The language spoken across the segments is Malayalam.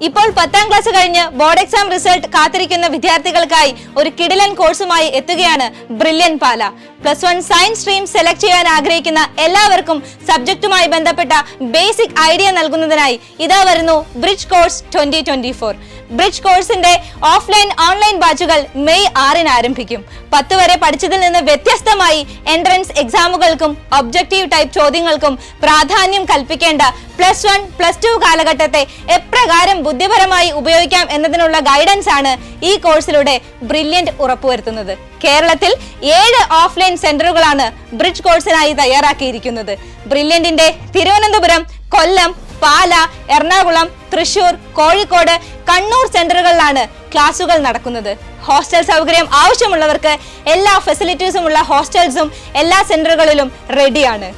ഇപ്പോൾ 10ാം ക്ലാസ് കഴിഞ്ഞ് ബോർഡ് എക്സാം റിസൾട്ട് കാത്തിരിക്കുന്ന വിദ്യാർത്ഥികൾക്കായി ഒരു കിടിലൻ കോഴ്സുമായി എത്തുകയാണ് ബ്രില്യൻ പാല. +1 സയൻസ് സ്ട്രീം സെലക്ട് ചെയ്യാൻ ആഗ്രഹിക്കുന്ന എല്ലാവർക്കും സബ്ജക്റ്റുമായി ബന്ധപ്പെട്ട ബേസിക് ഐഡിയ നൽകുന്നതിനായി ഇതാ വരുന്നു ബ്രിഡ്ജ് കോഴ്സ് 2024. ബ്രിഡ്ജ് കോഴ്സിന്റെ ഓഫ്ലൈൻ ഓൺലൈൻ ബാച്ചുകൾ മെയ് 6-ന് ആരംഭിക്കും. 10 വരെ പഠിച്ചതിൽ നിന്ന് വ്യത്യസ്തമായി എൻട്രൻസ് എക്സാമുകൾക്കും ഒബ്ജക്റ്റീവ് ടൈപ്പ് ചോദ്യങ്ങൾക്കും പ്രാധാന്യം കൽപ്പിക്കേണ്ട +1, +2 കാലഘട്ടത്തെ എപ്രകാരം ബുദ്ധിപരമായി ഉപയോഗിക്കാം എന്നതിനുള്ള ഗൈഡൻസ് ആണ് ഈ കോഴ്സിലൂടെ ബ്രില്യന്റ് ഉറപ്പുവരുത്തുന്നത്. കേരളത്തിൽ 7 ഓഫ്ലൈൻ സെന്ററുകളാണ് ബ്രിഡ്ജ് കോഴ്സിനായി തയ്യാറാക്കിയിരിക്കുന്നത്. ബ്രില്യന്റിന്റെ തിരുവനന്തപുരം, കൊല്ലം, പാല, എറണാകുളം, തൃശൂർ, കോഴിക്കോട്, കണ്ണൂർ സെന്ററുകളിലാണ് ക്ലാസുകൾ നടക്കുന്നത്. ഹോസ്റ്റൽ സൗകര്യം ആവശ്യമുള്ളവർക്ക് എല്ലാ ഫെസിലിറ്റീസുമുള്ള ഹോസ്റ്റൽസും എല്ലാ സെന്ററുകളിലും റെഡിയാണ്.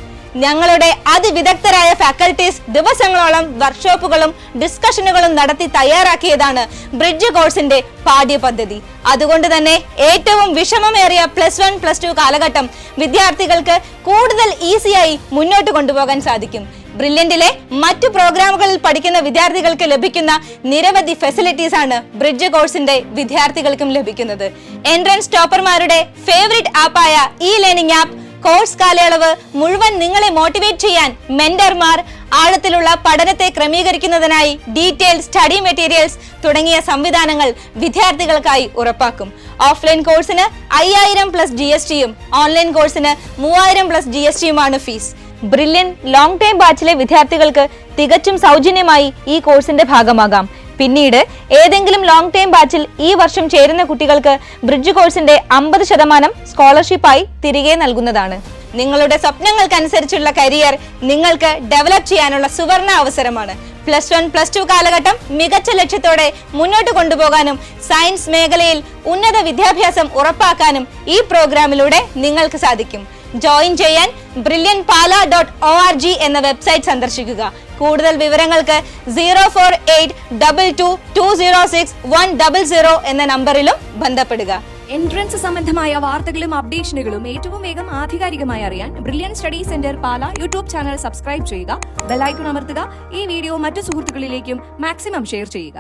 ഞങ്ങളുടെ അതിവിദഗ്ധരായ ഫാക്കൽറ്റീസ് ദിവസങ്ങളോളം വർക്ക്ഷോപ്പുകളും ഡിസ്കഷനുകളും നടത്തി തയ്യാറാക്കിയതാണ് ബ്രിഡ്ജ് കോഴ്സിന്റെ പാഠ്യപദ്ധതി. അതുകൊണ്ട് തന്നെ ഏറ്റവും വിഷമമേറിയ +1, +2 കാലഘട്ടം വിദ്യാർത്ഥികൾക്ക് കൂടുതൽ ഈസിയായി മുന്നോട്ട് കൊണ്ടുപോകാൻ സാധിക്കും. ബ്രില്യന്റിലെ മറ്റു പ്രോഗ്രാമുകളിൽ പഠിക്കുന്ന വിദ്യാർത്ഥികൾക്ക് ലഭിക്കുന്ന നിരവധി ഫെസിലിറ്റീസ് ആണ് ബ്രിഡ്ജ് കോഴ്സിന്റെ വിദ്യാർത്ഥികൾക്കും ലഭിക്കുന്നത്. എൻട്രൻസ് ടോപ്പർമാരുടെ ഫേവറിറ്റ് ആപ്പായ ലേണിംഗ് ആപ്പ്, കോഴ്സ് കാലയളവ് മുഴുവൻ നിങ്ങളെ മോട്ടിവേറ്റ് ചെയ്യാൻ മെന്റർമാർ, ആഴത്തിലുള്ള പഠനത്തെ ക്രമീകരിക്കുന്നതിനായി ഡീറ്റെയിൽ സ്റ്റഡി മെറ്റീരിയൽസ് തുടങ്ങിയ സംവിധാനങ്ങൾ വിദ്യാർത്ഥികൾക്കായി ഉറപ്പാക്കും. ഓഫ്ലൈൻ കോഴ്സിന് 5000+ GSTയും ഓൺലൈൻ കോഴ്സിന് 3000+ GSTയുമാണ് ഫീസ്. ബ്രില്യൻ ലോങ് ടൈം ബാച്ചിലെ വിദ്യാർത്ഥികൾക്ക് തികച്ചും സൗജന്യമായി ഈ കോഴ്സിന്റെ ഭാഗമാകാം. പിന്നീട് ഏതെങ്കിലും ലോങ് ടൈം ബാച്ചിൽ ഈ വർഷം ചേരുന്ന കുട്ടികൾക്ക് ബ്രിഡ്ജ് കോഴ്സിന്റെ 50% സ്കോളർഷിപ്പായി തിരികെ നൽകുന്നതാണ്. നിങ്ങളുടെ സ്വപ്നങ്ങൾക്കനുസരിച്ചുള്ള കരിയർ നിങ്ങൾക്ക് ഡെവലപ്പ് ചെയ്യാനുള്ള സുവർണ അവസരമാണ്. +1, +2 കാലഘട്ടം മികച്ച ലക്ഷ്യത്തോടെ മുന്നോട്ട് കൊണ്ടുപോകാനും സയൻസ് മേഖലയിൽ ഉന്നത വിദ്യാഭ്യാസം ഉറപ്പാക്കാനും ഈ പ്രോഗ്രാമിലൂടെ നിങ്ങൾക്ക് സാധിക്കും. ജോയിൻ ചെയ്യാൻ brilliantpala.org എന്ന വെബ്സൈറ്റ് സന്ദർശിക്കുക. കൂടുതൽ വിവരങ്ങൾക്ക് 04822061000 എന്ന നമ്പറിലും ബന്ധപ്പെടുക. എൻട്രൻസ് സംബന്ധമായ വാർത്തകളും അപ്ഡേഷനുകളും ഏറ്റവും വേഗം ആധികാരികമായി അറിയാൻ ബ്രില്യൻ സ്റ്റഡി സെന്റർ പാല യൂട്യൂബ് ചാനൽ സബ്സ്ക്രൈബ് ചെയ്യുക. ബെൽ ഐക്കൺ അമർത്തുക. ഈ വീഡിയോ മറ്റു സുഹൃത്തുക്കളിലേക്കും മാക്സിമം ഷെയർ ചെയ്യുക.